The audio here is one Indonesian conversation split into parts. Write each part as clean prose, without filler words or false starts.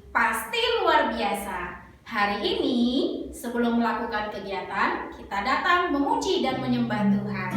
Pasti luar biasa. Hari ini, sebelum melakukan kegiatan, kita datang memuji dan menyembah Tuhan.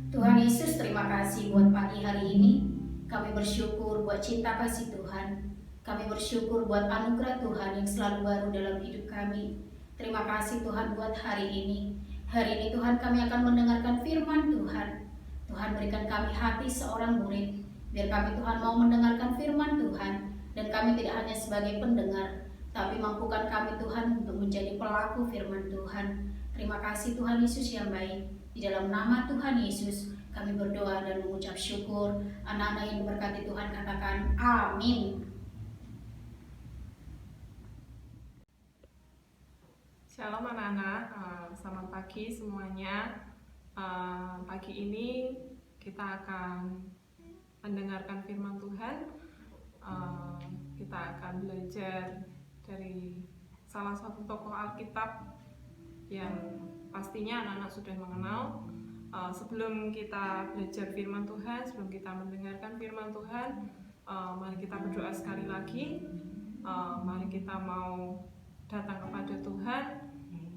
Tuhan Yesus, terima kasih buat pagi hari ini. Kami bersyukur buat cinta kasih Tuhan. Kami bersyukur buat anugerah Tuhan yang selalu baru dalam hidup kami. Terima kasih Tuhan buat hari ini. Hari ini Tuhan kami akan mendengarkan firman Tuhan. Tuhan berikan kami hati seorang murid. Biar kami Tuhan mau mendengarkan firman Tuhan. Dan kami tidak hanya sebagai pendengar, tapi mampukan kami Tuhan untuk menjadi pelaku firman Tuhan. Terima kasih Tuhan Yesus yang baik. Di dalam nama Tuhan Yesus kami berdoa dan mengucap syukur. Anak-anak yang diberkati Tuhan katakan amin. Shalom anak-anak, selamat pagi semuanya. Pagi ini kita akan mendengarkan firman Tuhan. Kita akan belajar dari salah satu tokoh Alkitab yang pastinya anak-anak sudah mengenal. Sebelum kita belajar firman Tuhan, sebelum kita mendengarkan firman Tuhan, mari kita berdoa sekali lagi. Mari kita mau datang kepada Tuhan,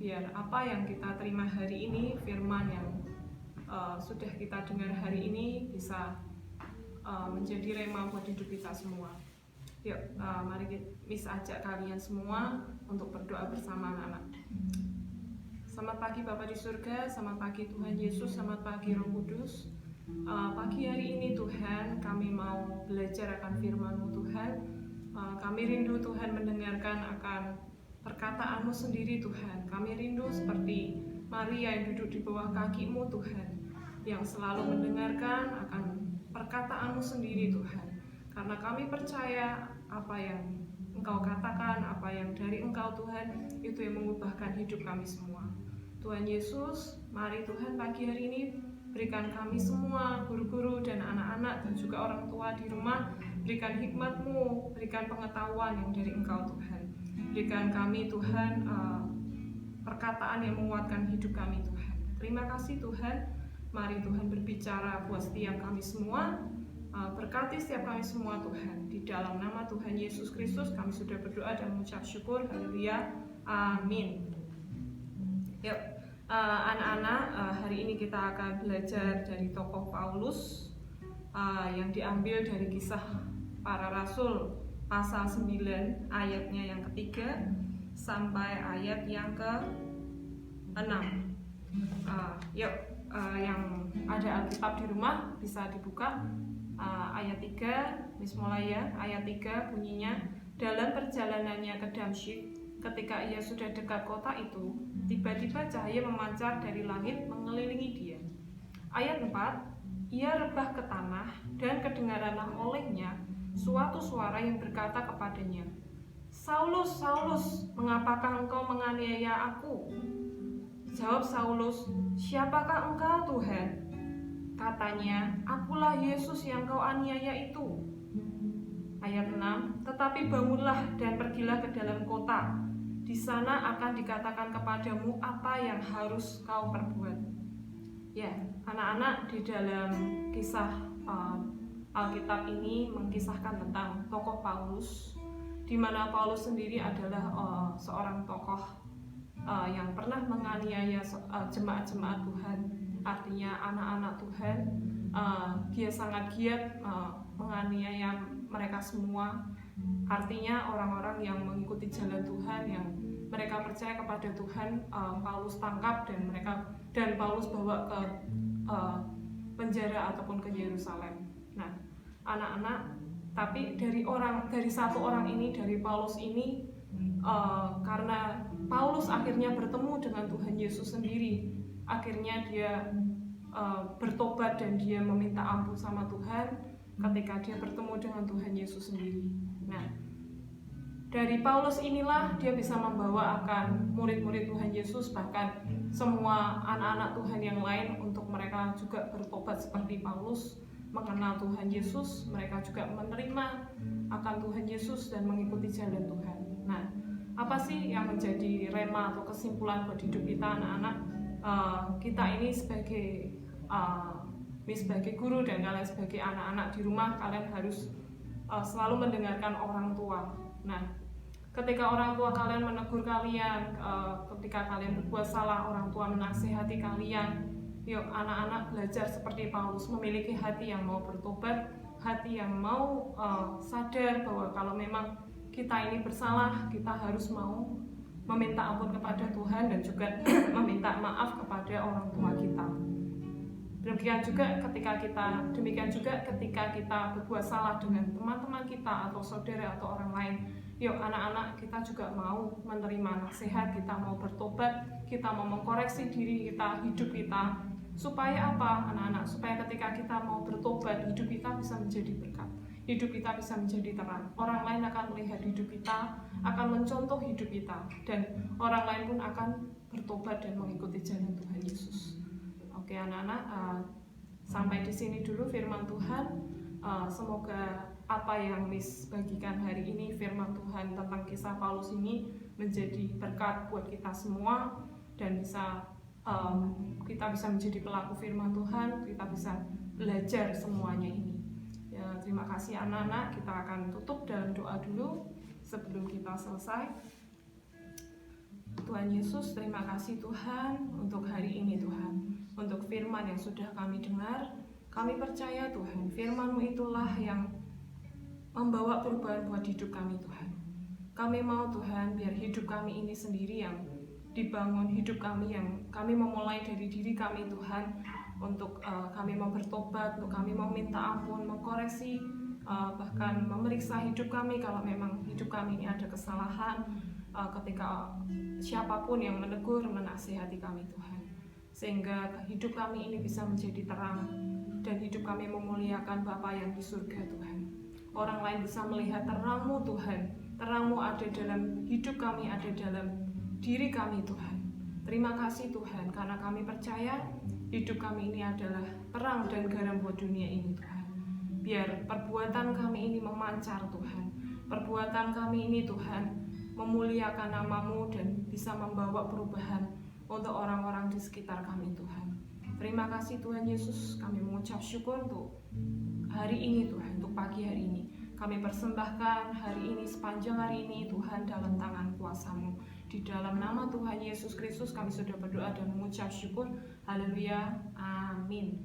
biar apa yang kita terima hari ini, firman yang sudah kita dengar hari ini bisa menjadi rema buat hidup kita semua. Yuk, mari Miss ajak kalian semua untuk berdoa bersama anak-anak. Selamat pagi Bapa di surga, selamat pagi Tuhan Yesus, selamat pagi Roh Kudus. Pagi hari ini Tuhan, kami mau belajar akan firman-Mu Tuhan. Kami rindu Tuhan mendengarkan akan perkataan-Mu sendiri Tuhan. Kami rindu seperti Maria yang duduk di bawah kaki-Mu Tuhan. yang selalu mendengarkan akan perkataan-Mu sendiri Tuhan. Karena kami percaya apa yang Engkau katakan, apa yang dari Engkau Tuhan, itu yang mengubahkan hidup kami semua. Tuhan Yesus, mari Tuhan pagi hari ini berikan kami semua, guru-guru dan anak-anak dan juga orang tua di rumah, berikan hikmat-Mu, berikan pengetahuan yang dari Engkau Tuhan. Berikan kami Tuhan perkataan yang menguatkan hidup kami Tuhan. Terima kasih Tuhan. Mari Tuhan berbicara buat setiap kami semua. Berkati setiap kami semua Tuhan. Di dalam nama Tuhan Yesus Kristus kami sudah berdoa dan mengucap syukur. Haleluya. Amin. Yuk, anak-anak, hari ini kita akan belajar dari tokoh Paulus yang diambil dari Kisah Para Rasul pasal 9 ayatnya yang ketiga sampai ayat yang ke-6. Yuk, yang ada Alkitab di rumah bisa dibuka. Ayat 3, mulai ya. Ayat 3 bunyinya, dalam perjalanannya ke Damsyik, ketika ia sudah dekat kota itu, tiba-tiba cahaya memancar dari langit mengelilingi dia. Ayat 4, ia rebah ke tanah dan kedengaranlah olehnya suatu suara yang berkata kepadanya, Saulus, Saulus, mengapakah engkau menganiaya aku? Jawab Saulus, siapakah engkau Tuhan? Katanya, akulah Yesus yang kau aniaya itu. Ayat 6, tetapi bangunlah dan pergilah ke dalam kota. Di sana akan dikatakan kepadamu apa yang harus kau perbuat. Ya, anak-anak, di dalam kisah Alkitab ini mengkisahkan tentang tokoh Paulus, di mana Paulus sendiri adalah seorang tokoh yang pernah menganiaya jemaat-jemaat Tuhan, artinya anak-anak Tuhan. Dia sangat giat menganiaya mereka semua, artinya orang-orang yang mengikuti jalan Tuhan, yang mereka percaya kepada Tuhan. Paulus tangkap dan Paulus bawa ke penjara ataupun ke Yerusalem. Nah, anak-anak, tapi dari satu orang ini, dari Paulus ini, karena Paulus akhirnya bertemu dengan Tuhan Yesus sendiri, akhirnya dia bertobat dan dia meminta ampun sama Tuhan ketika dia bertemu dengan Tuhan Yesus sendiri. Nah, dari Paulus inilah dia bisa membawa akan murid-murid Tuhan Yesus, bahkan semua anak-anak Tuhan yang lain, untuk mereka juga bertobat seperti Paulus, mengenal Tuhan Yesus. Mereka juga menerima akan Tuhan Yesus dan mengikuti jalan Tuhan. Nah, apa sih yang menjadi rema atau kesimpulan buat hidup kita, anak-anak? Kita ini sebagai guru dan kalian sebagai anak-anak di rumah, kalian harus selalu mendengarkan orang tua. Nah, ketika orang tua kalian menegur kalian, ketika kalian berbuat salah, orang tua menasihati kalian, yuk anak-anak belajar seperti Paulus, memiliki hati yang mau bertobat, hati yang mau sadar bahwa kalau memang kita ini bersalah, kita harus mau meminta ampun kepada Tuhan dan juga meminta maaf kepada orang tua kita. Demikian juga ketika kita berbuat salah dengan teman-teman kita atau saudara atau orang lain, yuk anak-anak, kita juga mau menerima nasihat, kita mau bertobat, kita mau mengkoreksi diri kita, hidup kita. Supaya apa, anak-anak? Supaya ketika kita mau bertobat, hidup kita bisa menjadi berkat, hidup kita bisa menjadi terang. Orang lain akan melihat hidup kita, akan mencontoh hidup kita, dan orang lain pun akan bertobat dan mengikuti jalan Tuhan Yesus. Oke anak-anak, sampai di sini dulu firman Tuhan. Semoga apa yang Miss bagikan hari ini, firman Tuhan tentang kisah Paulus ini, menjadi berkat buat kita semua, dan kita bisa menjadi pelaku firman Tuhan, kita bisa belajar semuanya ini. Ya, terima kasih anak-anak. Kita akan tutup dalam doa dulu sebelum kita selesai. Tuhan Yesus, terima kasih Tuhan untuk hari ini Tuhan, untuk firman yang sudah kami dengar. Kami percaya Tuhan, firman-Mu itulah yang membawa perubahan buat hidup kami Tuhan. Kami mau Tuhan, biar hidup kami ini sendiri yang dibangun, hidup kami yang kami memulai dari diri kami Tuhan, untuk kami mau bertobat, untuk kami mau minta ampun, mengkoreksi, bahkan memeriksa hidup kami kalau memang hidup kami ini ada kesalahan, ketika siapapun yang menegur, menasihati kami Tuhan. sehingga hidup kami ini bisa menjadi terang dan hidup kami memuliakan Bapa yang di surga Tuhan. Orang lain bisa melihat terang-Mu Tuhan, terang-Mu ada dalam hidup kami, ada dalam diri kami Tuhan. Terima kasih Tuhan, karena kami percaya hidup kami ini adalah terang dan garam buat dunia ini Tuhan. Biar perbuatan kami ini memancar Tuhan, perbuatan kami ini Tuhan memuliakan nama-Mu dan bisa membawa perubahan untuk orang-orang di sekitar kami Tuhan. Terima kasih Tuhan Yesus, kami mengucap syukur untuk hari ini Tuhan, untuk pagi hari ini. Kami persembahkan hari ini, sepanjang hari ini Tuhan dalam tangan kuasa-Mu. Di dalam nama Tuhan Yesus Kristus kami sudah berdoa dan mengucap syukur. Haleluya, amin.